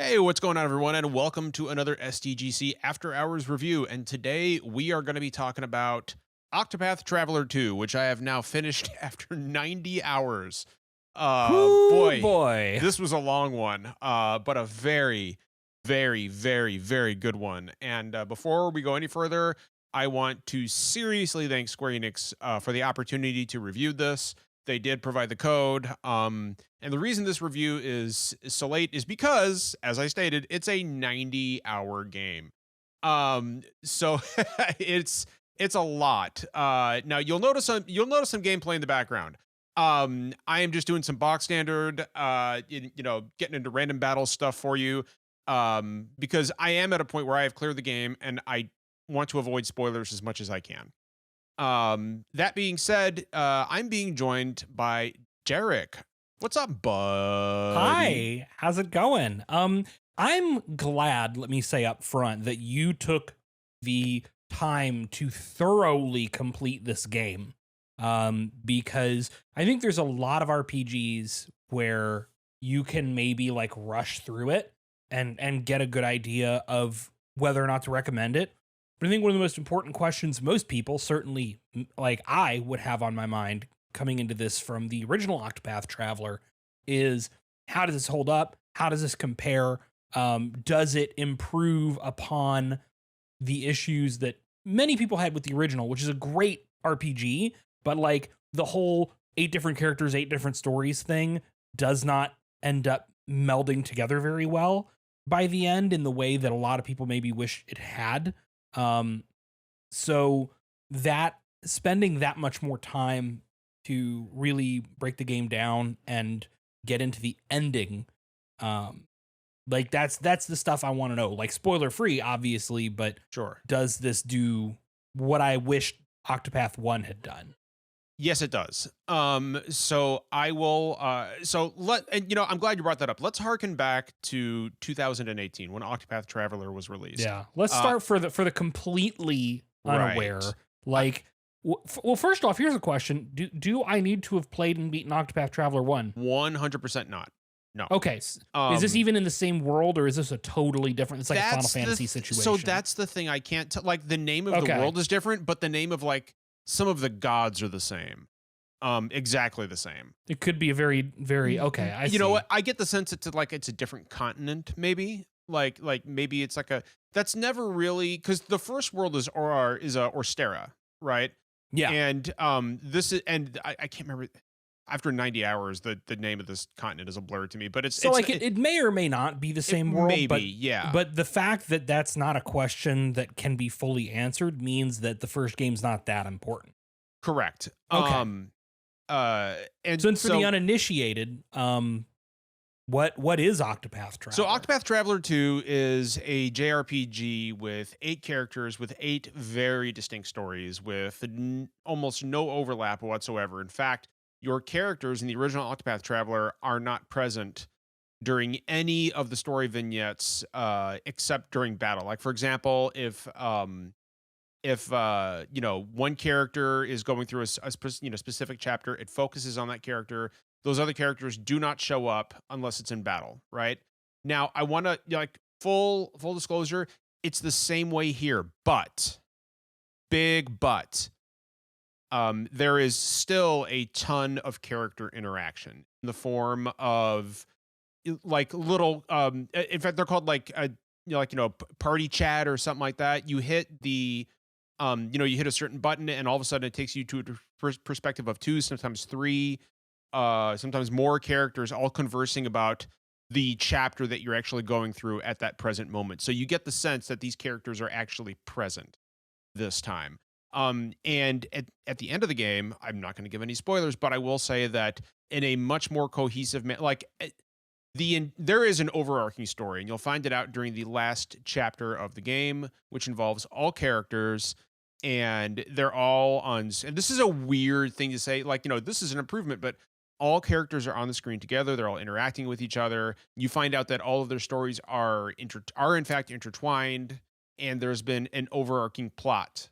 Hey, what's going on, everyone? And welcome to another SDGC After Hours review. And today we are going to be talking about Octopath Traveler 2, which I have now finished after 90 hours. Whoo Boy, boy. this was a long one, but a very, very, very, very good one. And before we go any further, I want to seriously thank Square Enix for the opportunity to review this. They did provide the code. And the reason this review is so late is because, as I stated, it's a 90-hour game. So it's a lot. Now you'll notice some gameplay in the background. I am just doing some box standard, getting into random battle stuff for you. Because I am at a point where I have cleared the game and I want to avoid spoilers as much as I can. That being said, I'm being joined by Derek. What's up, buddy? Hi, how's it going? I'm glad, let me say up front, that you took the time to thoroughly complete this game. Because I think there's a lot of RPGs where you can maybe like rush through it and get a good idea of whether or not to recommend it. But I think one of the most important questions most people, certainly like I would have on my mind coming into this from the original Octopath Traveler, is how does this hold up? How does this compare? Does it improve upon the issues that many people had with the original, which is a great RPG, but like the whole 8 different characters, 8 different stories thing does not end up melding together very well by the end in the way that a lot of people maybe wish it had. So that spending that much more time to really break the game down and get into the ending, like that's the stuff I want to know. Like spoiler free, obviously, but Sure. does this do what I wish Octopath 1 had done? Yes, it does. So I will. I'm glad you brought that up. Let's harken back to 2018 when Octopath Traveler was released. Yeah, let's Uh, start for the completely unaware. right. Like, well, first off, here's a question: Do I need to have played and beaten Octopath Traveler 1? 100% not. No. Okay, is this Um, even in the same world, or is this a totally different? It's like a Final that's the Fantasy th- situation. So that's the thing. I can't tell. Like the name of the Okay. world is different, but the name of like some of the gods are the same. Exactly the same. It could be a very, very okay. I You know see. what? I get the sense it's a different continent, maybe. Like maybe it's like a that's never really because the first world is Orstera, right? Yeah. And this is and I can't remember after 90 hours the name of this continent is a blur to me, but So like it may or may not be the same world, maybe, yeah. But the fact that that's not a question that can be fully answered means that the first game's not that important. Correct. Okay. And So for the uninitiated, what is Octopath Traveler? So Octopath Traveler 2 is a JRPG with 8 characters with 8 very distinct stories with almost no overlap whatsoever. In fact, your characters in the original Octopath Traveler are not present during any of the story vignettes except during battle. Like for example, if one character is going through a specific chapter, it focuses on that character. Those other characters do not show up unless it's in battle, right? Now I want to like full disclosure, it's the same way here, but big but there is still a ton of character interaction in the form of like little in fact they're called like party chat or something like that. You hit the you hit a certain button and all of a sudden it takes you to a perspective of 2, sometimes 3, sometimes more characters all conversing about the chapter that you're actually going through at that present moment. So you get the sense that these characters are actually present this time. And at the end of the game, I'm not going to give any spoilers, but I will say that in a much more cohesive there is an overarching story, and you'll find it out during the last chapter of the game, which involves all characters, and they're all on. And this is a weird thing to say, like this is an improvement, but all characters are on the screen together. They're all interacting with each other. You find out that all of their stories are in fact intertwined, and there's been an overarching plot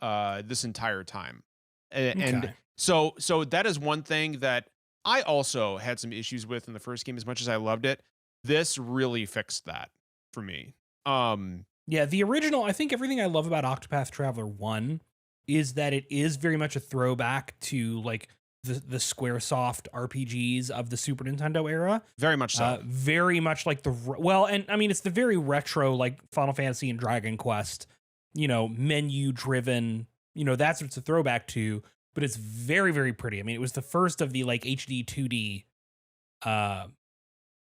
this entire time. And Okay. so that is one thing that I also had some issues with in the first game. As much as I loved it, this really fixed that for me. Um, Yeah, the original, I think everything I love about Octopath Traveler 1 is that it is very much a throwback to like the Squaresoft RPGs of the Super Nintendo era. Very much so. Very much like well, and I mean it's the very retro like Final Fantasy and Dragon Quest, menu driven, that's what it's a throwback to, but it's very, very pretty. I mean, it was the first of the like HD 2D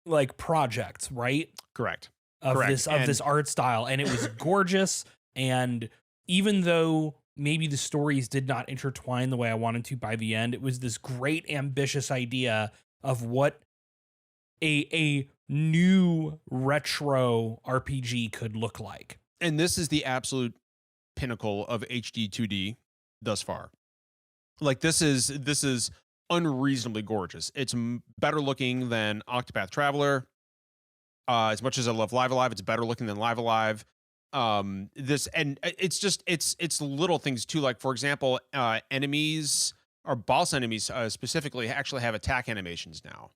like projects, right? Correct. Of Correct. this art style, and it was gorgeous. And even though maybe the stories did not intertwine the way I wanted to by the end, it was this great ambitious idea of what a new retro RPG could look like. And this is the absolute pinnacle of HD 2D thus far. Like this is unreasonably gorgeous. It's better looking than Octopath Traveler. As much as I love Live Alive, it's better looking than Live Alive. It's little things too. Like for example, enemies or boss enemies specifically actually have attack animations now.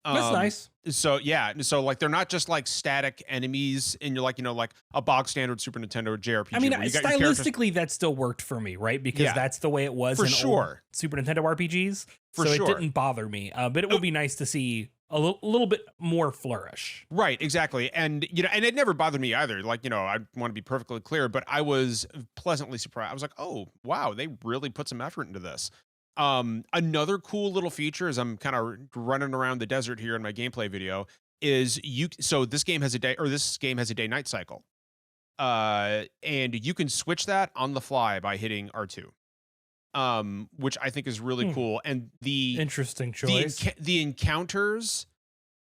That's nice. So yeah, so like they're not just like static enemies, and you're like like a bog standard Super Nintendo JRPG. I mean, stylistically, that still worked for me, right? Because that's the way it was for in sure. Old Super Nintendo RPGs. For so sure. It didn't bother me, but it would be nice to see a little bit more flourish. Right, exactly. And and it never bothered me either. Like, I want to be perfectly clear, but I was pleasantly surprised. I was like, "Oh, wow, they really put some effort into this." Another cool little feature as I'm kind of running around the desert here in my gameplay video is this game has a day night cycle. And you can switch that on the fly by hitting R2. Which I think is really cool. And the interesting choice. The encounters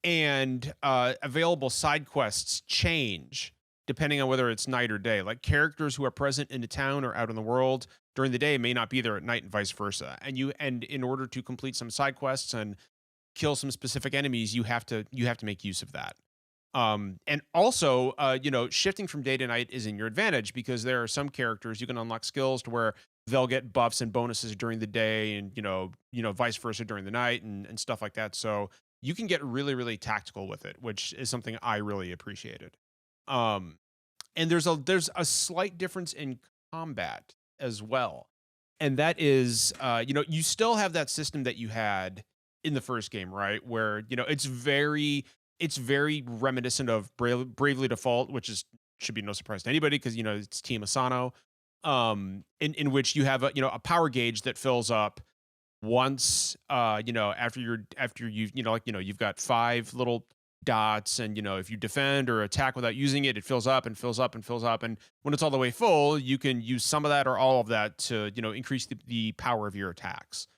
and available side quests change depending on whether it's night or day. Like characters who are present in the town or out in the world during the day may not be there at night, and vice versa. And in order to complete some side quests and kill some specific enemies, you have to make use of that. And also, shifting from day to night is in your advantage because there are some characters you can unlock skills to where they'll get buffs and bonuses during the day, and vice versa during the night, and stuff like that. So you can get really, really tactical with it, which is something I really appreciated. And there's a slight difference in combat as well, and that is, you still have that system that you had in the first game, right? Where it's very reminiscent of Bravely Default, which should be no surprise to anybody because it's Team Asano. In which you have a power gauge that fills up once, after you've got 5 little dots, and if you defend or attack without using it, it fills up and fills up and fills up, and when it's all the way full, you can use some of that or all of that to increase the power of your attacks.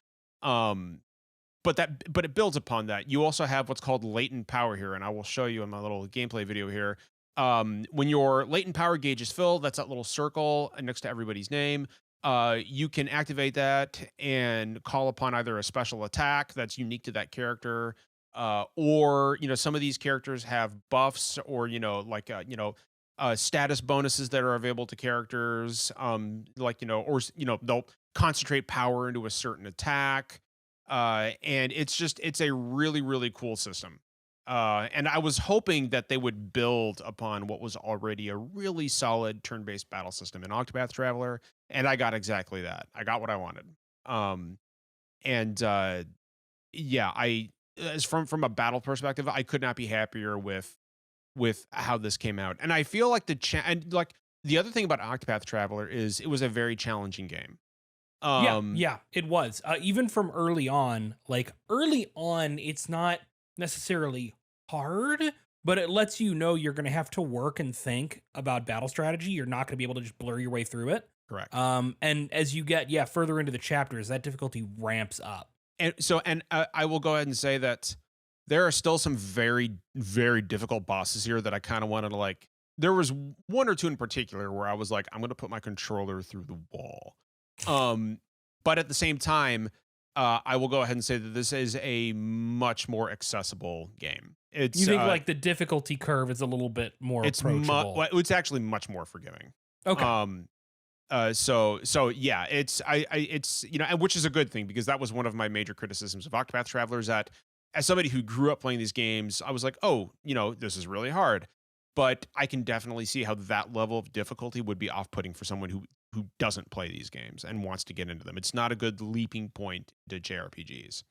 But it builds upon that. You also have what's called latent power here, and I will show you in my little gameplay video here. When your latent power gauge is filled, that's that little circle next to everybody's name. You can activate that and call upon either a special attack that's unique to that character, or some of these characters have buffs or status bonuses that are available to characters. They'll concentrate power into a certain attack. And it's a really, really cool system. And I was hoping that they would build upon what was already a really solid turn-based battle system in Octopath Traveler, and I got exactly that. I got what I wanted. As from a battle perspective, I could not be happier with how this came out. And I feel like the other thing about Octopath Traveler is it was a very challenging game. Yeah, it was. Even from early on, it's not necessarily hard, but it lets you know you're going to have to work and think about battle strategy. You're not going to be able to just blur your way through it. Correct. And as you get further into the chapters, that difficulty ramps up. And so, I will go ahead and say that there are still some very, very difficult bosses here that I kind of wanted to there was one or two in particular where I was like, I'm going to put my controller through the wall. But at the same time, I will go ahead and say that this is a much more accessible game. You think the difficulty curve is a little bit more approachable? It's actually much more forgiving. Okay. So yeah, it's and which is a good thing because that was one of my major criticisms of Octopath Traveler is that as somebody who grew up playing these games, I was like, oh, this is really hard. But I can definitely see how that level of difficulty would be off-putting for someone who doesn't play these games and wants to get into them. It's not a good leaping point to JRPGs.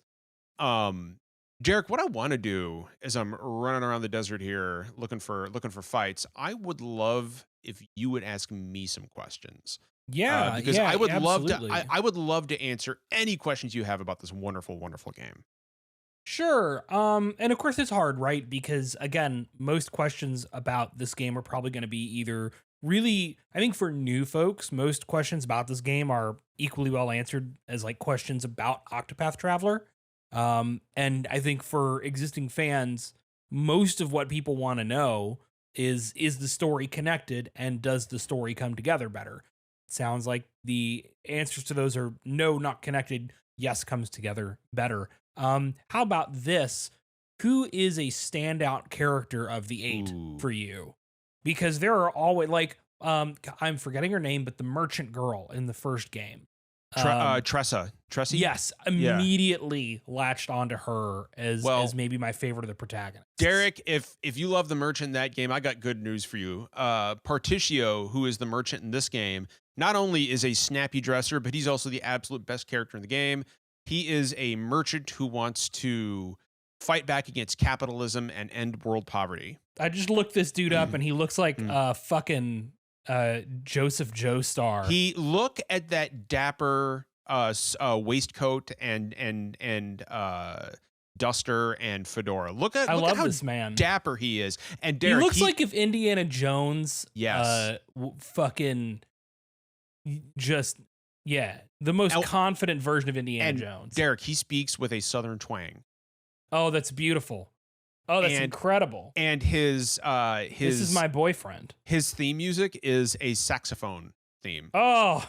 Jarek, what I want to do is I'm running around the desert here looking for fights. I would love if you would ask me some questions. Yeah, Because yeah, I would love to. absolutely. I would love to answer any questions you have about this wonderful, wonderful game. Sure. And of course it's hard, right? Because again, most questions about this game are probably going to be either really, I think for new folks, most questions about this game are equally well answered as like questions about Octopath Traveler. And I think for existing fans, most of what people want to know is the story connected and does the story come together better? Sounds like the answers to those are no, not connected. Yes, comes together better. How about this? Who is a standout character of the 8 Ooh. for you? Because there are always like I'm forgetting her name, but the merchant girl in the first game. Tressie? Yes, immediately latched onto her as maybe my favorite of the protagonists. Derek, if you love the merchant in that game, I got good news for you. Particio, who is the merchant in this game, not only is a snappy dresser, but he's also the absolute best character in the game. He is a merchant who wants to fight back against capitalism and end world poverty. I just looked this dude up, and he looks like fucking Joseph Joestar. He look at that dapper waistcoat and duster and fedora. Look at how this man dapper he is. And Derek, he looks like if Indiana Jones, yes, fucking just the most confident version of Indiana Jones. Derek, he speaks with a southern twang. Oh, that's beautiful. Oh, that's incredible. And his this is my boyfriend. His theme music is a saxophone theme. Oh,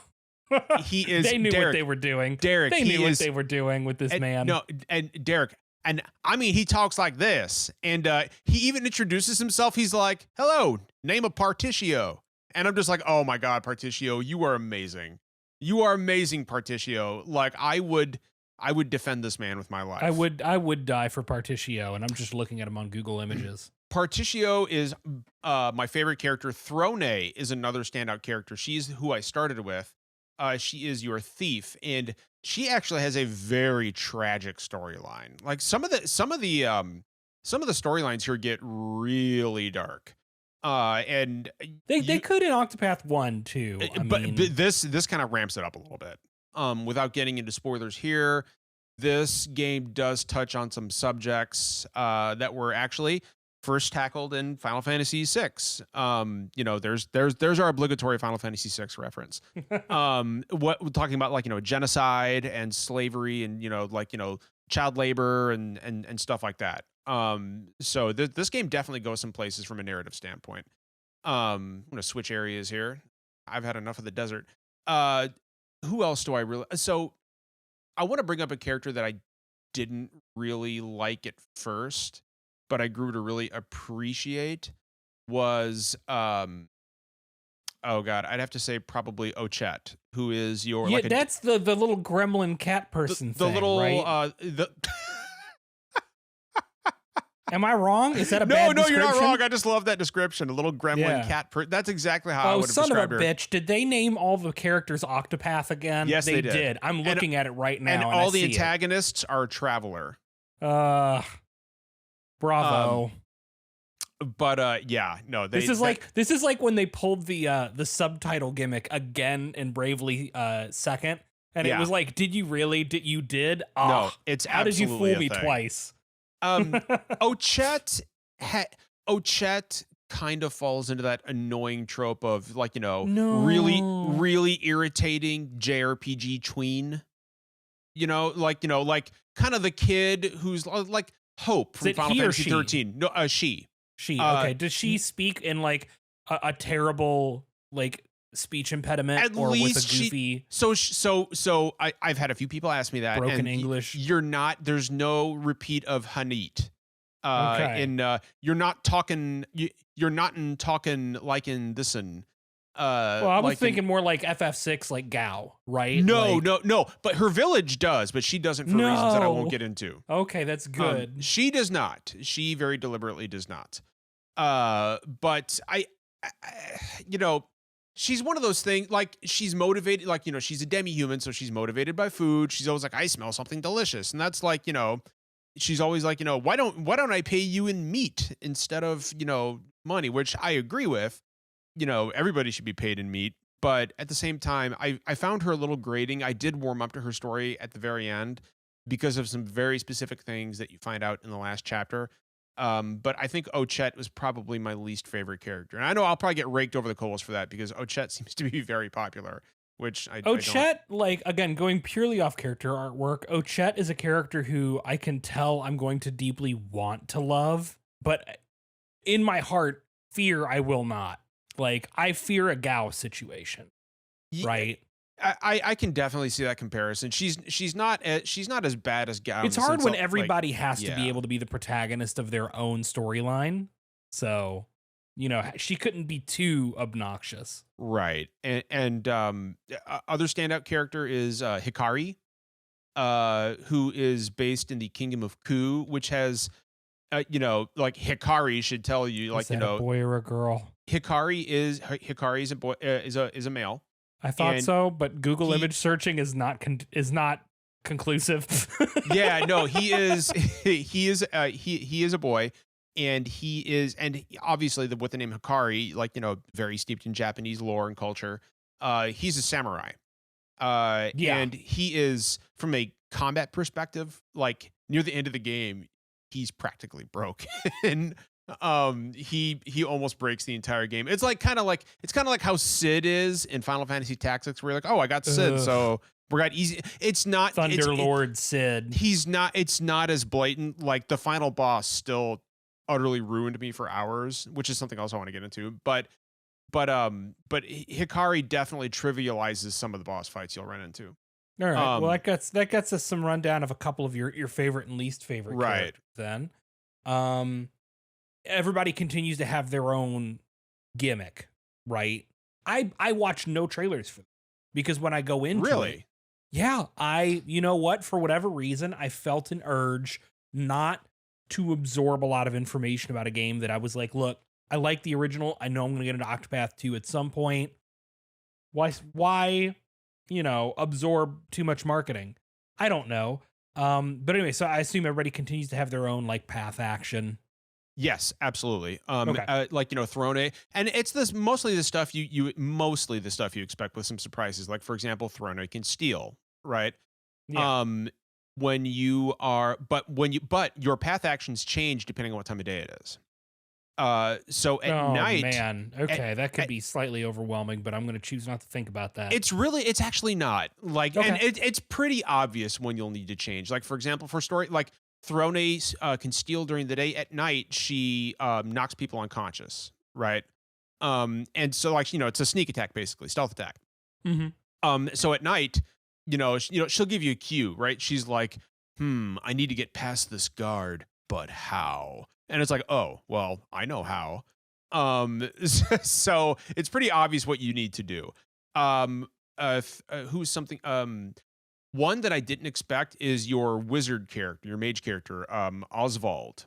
he is. They knew Derek, what they were doing. Derek, they knew what they were doing with this man. No, and Derek, and I mean, he talks like this, and he even introduces himself. He's like, "Hello, name of Particio," and I'm just like, "Oh my God, Particio, you are amazing. You are amazing, Particio. Like I would defend this man with my life. I would die for Particio, and I'm just looking at him on Google Images. Particio is my favorite character. Throne is another standout character. She's who I started with. She is your thief, and she actually has a very tragic storyline. Like some of the storylines here get really dark. And they could in Octopath 1 too. But this kind of ramps it up a little bit. Without getting into spoilers here, this game does touch on some subjects that were actually first tackled in Final Fantasy VI. There's our obligatory Final Fantasy VI reference. What we're talking about, like, genocide and slavery and child labor and stuff like that. So this game definitely goes some places from a narrative standpoint. I'm gonna switch areas here. I've had enough of the desert. Who else do I really? So I want to bring up a character that I didn't really like at first, but I grew to really appreciate. Was oh God, I'd have to say probably Ochette, who is your that's the little gremlin cat person. The thing, little right? Am I wrong? Is that a bad description? No, you're not wrong. I just love that description. A little gremlin cat person. That's exactly how I would have described her. Oh, son of a bitch. Did they name all the characters Octopath again? Yes, they did. I'm looking at it right now. And all the antagonists are Traveler. Bravo. But no, this is like when they pulled the subtitle gimmick again in Bravely Second. And it was like, did you really? You did? Oh, no, it's how did you absolutely fool me thing. twice? Ochette kind of falls into that annoying trope of really irritating JRPG tween. Like kind of the kid who's like Hope from Final Fantasy 13. No, she. Okay. Does she speak in like a terrible like speech impediment or with a goofy? I've had a few people ask me that. Broken English. There's no repeat of Hanit. Okay. And you're not talking like in this one. Well, I was like thinking more like FF6, like Gao, right? no, Like, no, no. But her village does, but she doesn't for reasons that I won't no. get into. Okay, that's good. She does not. She very deliberately does not. But I, you know, she's one of those things. Like she's motivated. Like she's a demi-human, so she's motivated by food. She's always like, I smell something delicious, and that's like she's always like, why don't I pay you in meat instead of money? Which I agree with. Everybody should be paid in meat. But at the same time, I found her a little grating. I did warm up to her story at the very end because of some very specific things that you find out in the last chapter. But I think Ochette was probably my least favorite character. And I know I'll probably get raked over the coals for that because Ochette seems to be very popular, which I don't. Ochette, like, again, going purely off character artwork, Ochette is a character who I can tell I'm going to deeply want to love, but in my heart, fear I will not. Like, I fear a Gao situation, right? I can definitely see that comparison. She's not as bad as Gao. It's hard when everybody has to be able to be the protagonist of their own storyline. So, she couldn't be too obnoxious. Right. And other standout character is Hikari, who is based in the Kingdom of Ku, which has like Hikari should tell you, like, is that a boy or a girl? Hikari is a boy, is a male. I thought so, but Google image searching is not conclusive. Yeah, no, he is he is a boy, and obviously with the name Hikari, like very steeped in Japanese lore and culture. He's a samurai. And he is, from a combat perspective, like near the end of the game, he's practically broke. And he almost breaks the entire game. It's kind of like how Sid is in Final Fantasy Tactics, where you're like, oh, I got Sid, so we got easy. It's not Thunderlord Sid. It's not as blatant. Like the final boss still utterly ruined me for hours, which is something else I want to get into. But Hikari definitely trivializes some of the boss fights you'll run into. All right. Well, that gets us some rundown of a couple of your favorite and least favorite characters. Then, everybody continues to have their own gimmick, right? I watch no trailers for them because when I go into it, you know what? For whatever reason, I felt an urge not to absorb a lot of information about a game that I was like, look, I like the original. I know I'm going to get into Octopath 2 at some point. Why, absorb too much marketing? I don't know. But anyway, so I assume everybody continues to have their own like path action. Yes, absolutely. Okay. Throne, and it's mostly the stuff you expect with some surprises. Like for example, Throne can steal, right? Yeah. But your path actions change depending on what time of day it is. So at night, man, okay, that could be slightly overwhelming, but I'm going to choose not to think about that. It's actually not like, and it's pretty obvious when you'll need to change. Like for example, for story, like Throne can steal during the day. At night, she knocks people unconscious, right? And so like it's a sneak attack, basically stealth attack. Mm-hmm. So at night, she'll give you a cue, right? She's like, I need to get past this guard, but how? And it's like, oh, well, I know how. So it's pretty obvious what you need to do. Who's something? One that I didn't expect is your wizard character, your mage character, Oswald.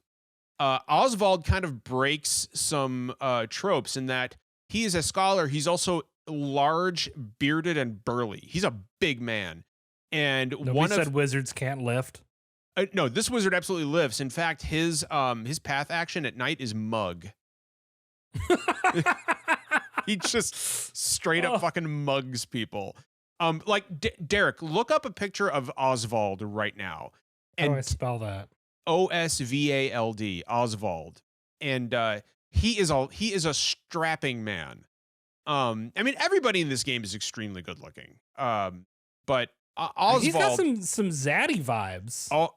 Oswald kind of breaks some tropes in that he is a scholar. He's also large, bearded, and burly. He's a big man. And Nobody said wizards can't lift. No, this wizard absolutely lifts. In fact, his path action at night is mug. He just straight up fucking mugs people. Derek, look up a picture of Oswald right now. How do I spell that? Osvald, Oswald. And he is a strapping man. I mean, everybody in this game is extremely good looking. But Oswald, he's got some zaddy vibes. For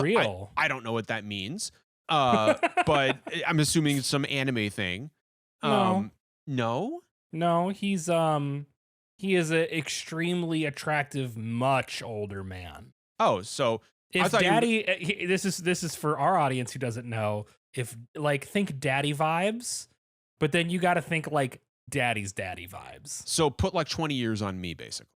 real. I don't know what that means. But I'm assuming it's some anime thing. No, he is an extremely attractive, much older man. Oh, so if daddy, this is for our audience who doesn't know. If think daddy vibes, but then you got to think like daddy's daddy vibes. So put like 20 years on me, basically.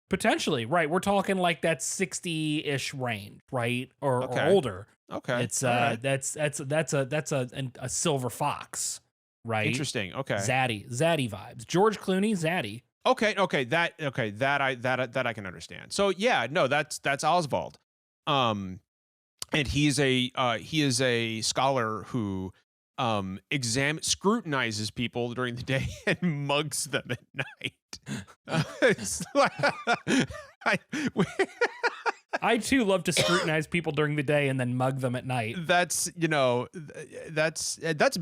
Potentially, right? We're talking like that 60-ish range, right? Or Okay. older. Okay. It's All right. that's a silver fox, right? Interesting. Okay. Zaddy vibes. George Clooney, Zaddy. That I can understand. So yeah, no, that's Oswald. And he is a scholar who scrutinizes people during the day and mugs them at night. It's like- I- I too love to scrutinize people during the day and then mug them at night. that's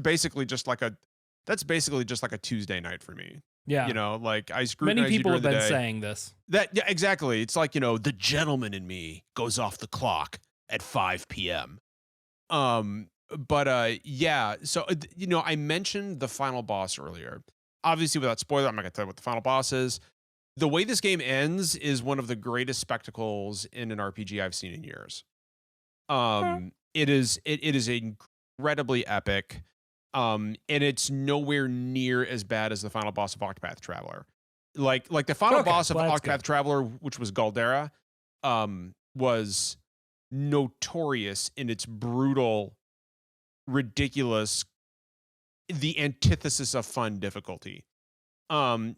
basically just like a Tuesday night for me. Yeah. Like I Many scrutinize you people during have the been day. saying this. Yeah, exactly. It's like, the gentleman in me goes off the clock at 5 p.m. Yeah, so I mentioned the final boss earlier. Obviously, without spoiler, I'm not gonna tell you what the final boss is. The way this game ends is one of the greatest spectacles in an RPG I've seen in years. It is incredibly epic. And it's nowhere near as bad as the final boss of Octopath Traveler. Like the final Okay, boss of well, that's Octopath good. Traveler, which was Galdera, was notorious in its brutal, ridiculous, the antithesis of fun difficulty.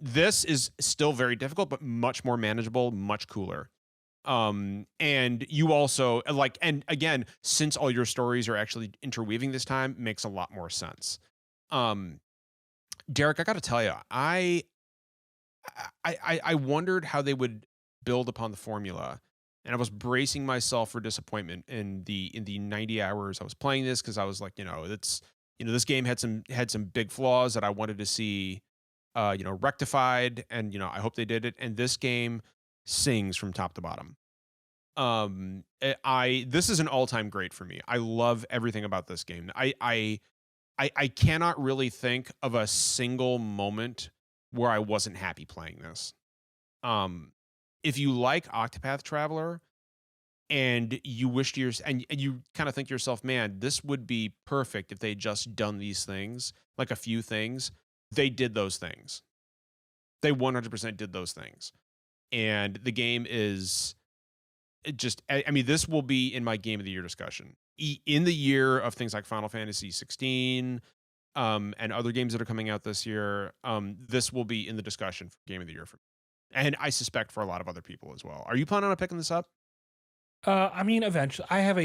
This is still very difficult, but much more manageable, much cooler. And you also and again, since all your stories are actually interweaving this time, makes a lot more sense. Um, Derek, I got to tell you, I wondered how they would build upon the formula, and I was bracing myself for disappointment in the 90 hours I was playing this, because I was like, this game had some big flaws that I wanted to see, rectified, and I hope they did it. And this game sings from top to bottom. This is an all-time great for me. I love everything about this game. I cannot really think of a single moment where I wasn't happy playing this. Um, if you like Octopath Traveler and you wish to and you kind of think to yourself, man, this would be perfect if they just done these things, like a few things. They did those things. They 100% did those things. And the game is I mean, this will be in my game of the year discussion. In the year of things like Final Fantasy 16, and other games that are coming out this year, this will be in the discussion for game of the year for me. And I suspect for a lot of other people as well. Are you planning on picking this up? I mean, eventually, I have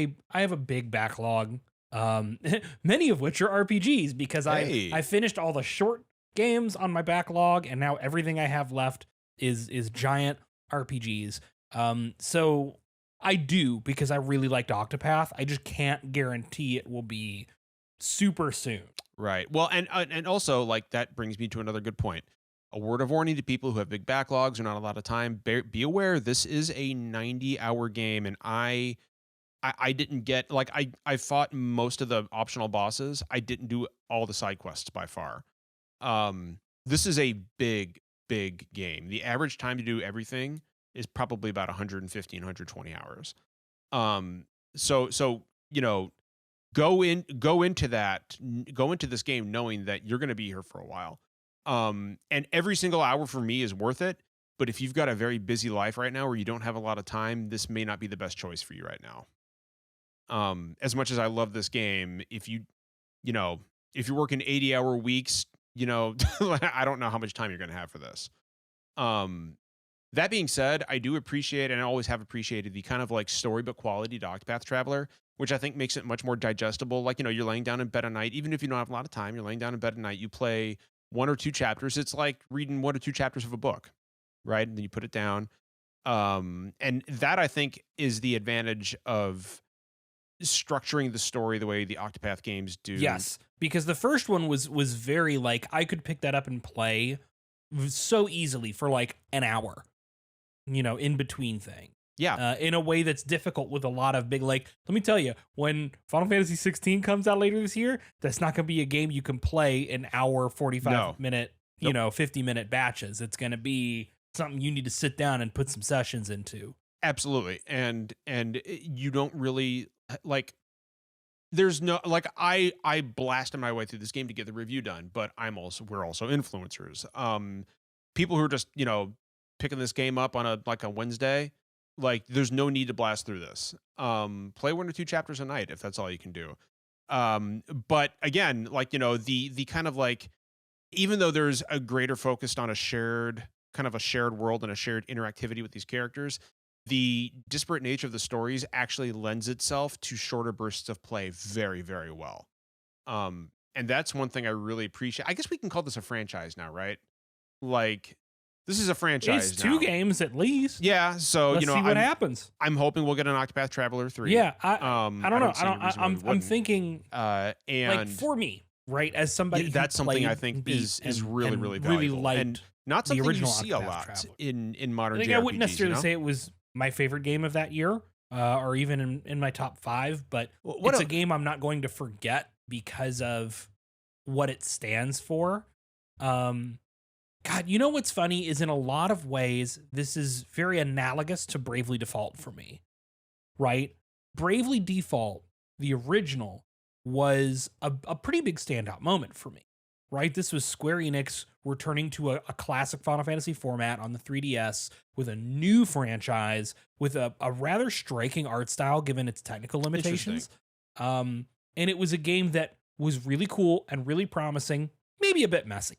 a big backlog, many of which are RPGs, because I Hey. finished all the short games on my backlog, and now everything I have left is giant RPGs. So I do, because I really liked Octopath. I just can't guarantee it will be super soon. Right. Well, and also, like, that brings me to another good point. A word of warning to people who have big backlogs or not a lot of time: be aware this is a 90-hour game, and I didn't get, like, I fought most of the optional bosses. I didn't do all the side quests by far. This is a big game. The average time to do everything is probably about 115, 120 hours. Um, so go into this game knowing that you're going to be here for a while. And every single hour for me is worth it. But if you've got a very busy life right now, or you don't have a lot of time, this may not be the best choice for you right now. As much as I love this game, if if you're working 80-hour weeks, I don't know how much time you're going to have for this. That being said, I do appreciate, and I always have appreciated, the kind of like storybook quality to Octopath Traveler, which I think makes it much more digestible. Like, you're laying down in bed at night, even if you don't have a lot of time, you're laying down in bed at night, you play one or two chapters. It's like reading one or two chapters of a book, right? And then you put it down. And that, I think, is the advantage of structuring the story the way the Octopath games do. Yes, because the first one was very, like, I could pick that up and play so easily for like an hour, in between things. Yeah. In a way that's difficult with a lot of big, like, let me tell you, when Final Fantasy 16 comes out later this year, that's not going to be a game you can play an hour, 45 minute, 50-minute batches. It's going to be something you need to sit down and put some sessions into. Absolutely. And you don't really, like, there's no like I blasted my way through this game to get the review done, but we're also influencers. People who are just, picking this game up on a Wednesday, like there's no need to blast through this. Play 1 or 2 chapters a night if that's all you can do. But again, like, the kind of like, even though there's a greater focus on a shared world and a shared interactivity with these characters, the disparate nature of the stories actually lends itself to shorter bursts of play very, very well. And that's one thing I really appreciate. I guess we can call this a franchise now, right? Like, this is a franchise It's 2 now. games at least. Yeah, so Let's see what happens. I'm hoping we'll get an Octopath Traveler 3. Yeah, I don't know. I'm thinking, and like, for me, right, as somebody that's who something I played think beat is and really, really valuable. really liked and not something the you original see a Octopath lot Traveler. in modern I think JRPGs. I wouldn't necessarily say it was my favorite game of that year, or even in my top 5, but it's a game I'm not going to forget because of what it stands for. God, you know what's funny is in a lot of ways, this is very analogous to Bravely Default for me, right? Bravely Default, the original, was a pretty big standout moment for me, right? This was Square Enix returning to a classic Final Fantasy format on the 3DS with a new franchise with a rather striking art style given its technical limitations. And it was a game that was really cool and really promising, maybe a bit messy.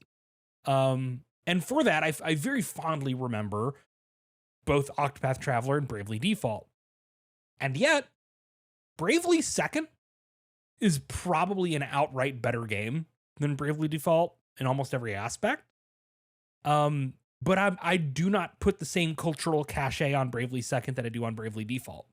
And for that, I very fondly remember both Octopath Traveler and Bravely Default. And yet, Bravely Second is probably an outright better game than Bravely Default in almost every aspect. But I do not put the same cultural cachet on Bravely Second that I do on Bravely Default,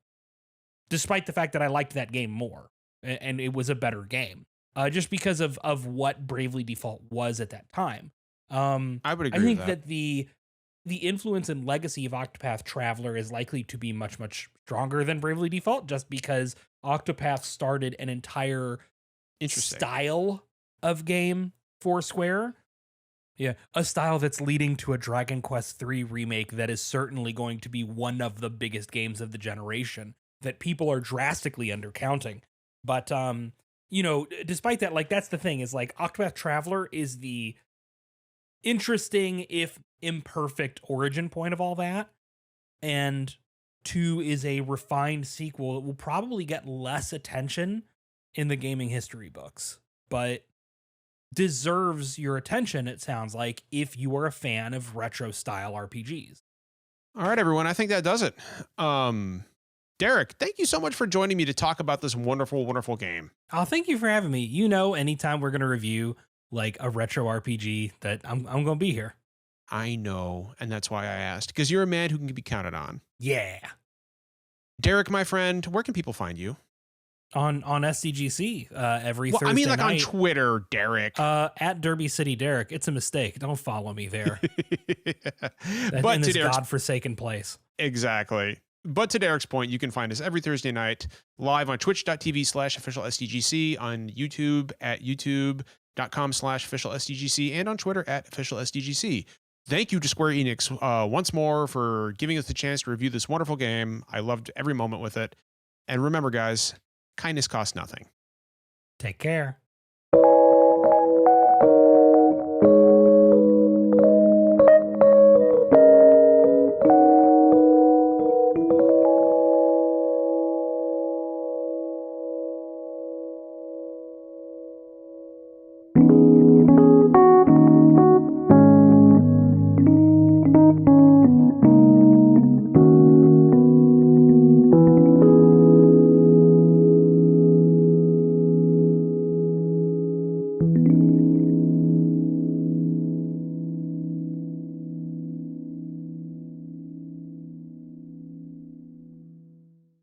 despite the fact that I liked that game more and it was a better game, just because of what Bravely Default was at that time. I would agree. I think with that the influence and legacy of Octopath Traveler is likely to be much, much stronger than Bravely Default, just because Octopath started an entire style of game for Square. Yeah, a style that's leading to a Dragon Quest III remake that is certainly going to be one of the biggest games of the generation that people are drastically undercounting. But, despite that, like, that's the thing is, like, Octopath Traveler is the interesting, if imperfect, origin point of all that. And 2 is a refined sequel that will probably get less attention in the gaming history books, but deserves your attention, it sounds like, if you are a fan of retro style RPGs. All right, everyone. I think that does it. Derek, thank you so much for joining me to talk about this wonderful, wonderful game. Oh, thank you for having me. Anytime we're going to review like a retro RPG, that I'm going to be here. I know, and that's why I asked, because you're a man who can be counted on. Yeah. Derek, my friend, where can people find you? On SDGC every Thursday night. I mean, like on Twitter, Derek. At Derby City Derek. It's a mistake. Don't follow me there. But in this godforsaken place. Exactly. But to Derek's point, you can find us every Thursday night live on twitch.tv/official SDGC, on YouTube at youtube.com/official SDGC, and on Twitter at official SDGC. Thank you to Square Enix once more for giving us the chance to review this wonderful game. I loved every moment with it. And remember, guys, kindness costs nothing. Take care. Thank you.